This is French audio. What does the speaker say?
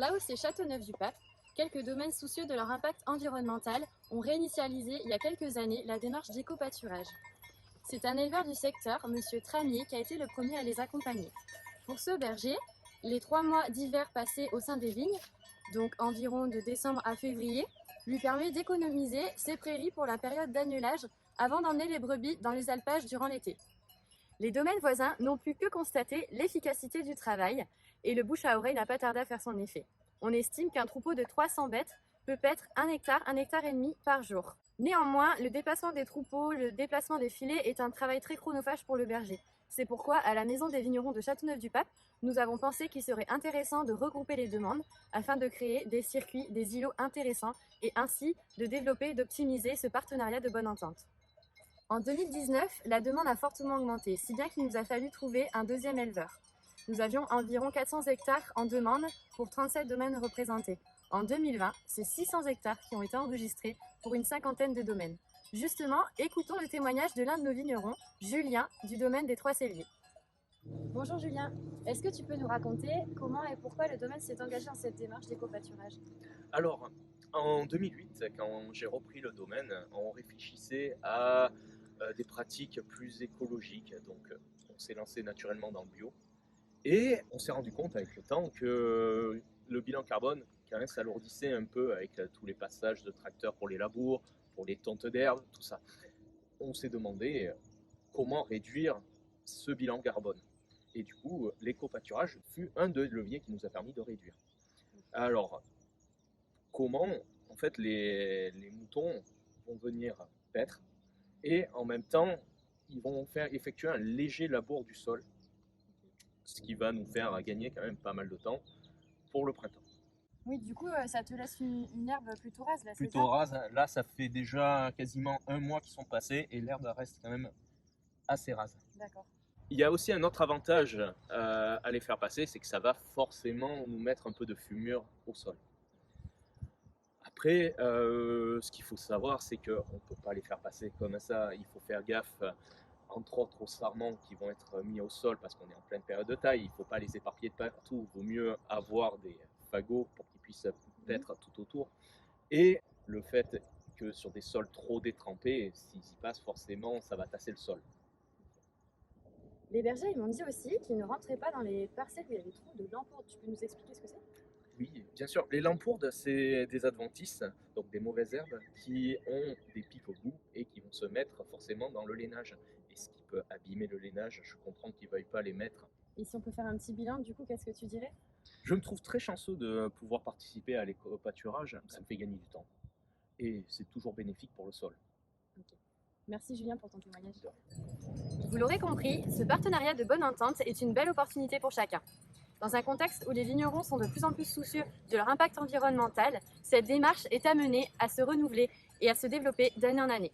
l'AOC Châteauneuf-du-Pape, quelques domaines soucieux de leur impact environnemental ont réinitialisé il y a quelques années la démarche d'éco-pâturage. C'est un éleveur du secteur, M. Tramier, qui a été le premier à les accompagner. Pour ce berger, les 3 mois d'hiver passés au sein des vignes, donc environ de décembre à février, lui permet d'économiser ses prairies pour la période d'agnelage avant d'emmener les brebis dans les alpages durant l'été. Les domaines voisins n'ont pu que constater l'efficacité du travail et le bouche à oreille n'a pas tardé à faire son effet. On estime qu'un troupeau de 300 bêtes peut paître 1 hectare et demi par jour. Néanmoins, le déplacement des troupeaux, le déplacement des filets est un travail très chronophage pour le berger. C'est pourquoi, à la Maison des Vignerons de Châteauneuf-du-Pape, nous avons pensé qu'il serait intéressant de regrouper les demandes afin de créer des circuits, des îlots intéressants et ainsi de développer et d'optimiser ce partenariat de bonne entente. En 2019, la demande a fortement augmenté, si bien qu'il nous a fallu trouver un deuxième éleveur. Nous avions environ 400 hectares en demande pour 37 domaines représentés. En 2020, c'est 600 hectares qui ont été enregistrés pour une 50aine de domaines. Justement, écoutons le témoignage de l'un de nos vignerons, Julien, du domaine des Trois-Celliers. Bonjour Julien, est-ce que tu peux nous raconter comment et pourquoi le domaine s'est engagé dans cette démarche d'éco-pâturage? Alors, en 2008, quand j'ai repris le domaine, on réfléchissait à des pratiques plus écologiques. Donc, on s'est lancé naturellement dans le bio. Et on s'est rendu compte avec le temps que le bilan carbone, quand même, s'alourdissait un peu avec tous les passages de tracteurs pour les labours, pour les tontes d'herbe, tout ça. On s'est demandé comment réduire ce bilan carbone. Et du coup, l'éco-pâturage fut un des leviers qui nous a permis de réduire. Alors, comment en fait les moutons vont venir paître et en même temps ils vont faire effectuer un léger labour du sol, ce qui va nous faire gagner quand même pas mal de temps pour le printemps. Oui, du coup, ça te laisse une herbe plutôt rase là, c'est ça? Plutôt rase, là ça fait déjà quasiment un mois qu'ils sont passés et l'herbe reste quand même assez rase. D'accord. Il y a aussi un autre avantage à les faire passer, c'est que ça va forcément nous mettre un peu de fumure au sol. Après, ce qu'il faut savoir, c'est qu'on ne peut pas les faire passer comme ça. Il faut faire gaffe, entre autres, aux sarments qui vont être mis au sol parce qu'on est en pleine période de taille. Il ne faut pas les éparpiller de partout. Il vaut mieux avoir des fagots pour qu'ils puissent paître tout autour. Et le fait que sur des sols trop détrempés, s'ils y passent forcément, ça va tasser le sol. Les bergers, ils m'ont dit aussi qu'ils ne rentraient pas dans les parcelles où il y avait trop de lampourdes. Tu peux nous expliquer ce que c'est? Oui, bien sûr. Les lampourdes, c'est des adventices, donc des mauvaises herbes, qui ont des pics au bout et qui vont se mettre forcément dans le lainage. Et ce qui peut abîmer le lainage, je comprends qu'ils ne veuillent pas les mettre. Et si on peut faire un petit bilan, du coup, qu'est-ce que tu dirais? Je me trouve très chanceux de pouvoir participer à l'éco-pâturage. Ça me fait gagner du temps. Et c'est toujours bénéfique pour le sol. Okay. Merci Julien pour ton témoignage. Vous l'aurez compris, ce partenariat de bonne entente est une belle opportunité pour chacun. Dans un contexte où les vignerons sont de plus en plus soucieux de leur impact environnemental, cette démarche est amenée à se renouveler et à se développer d'année en année.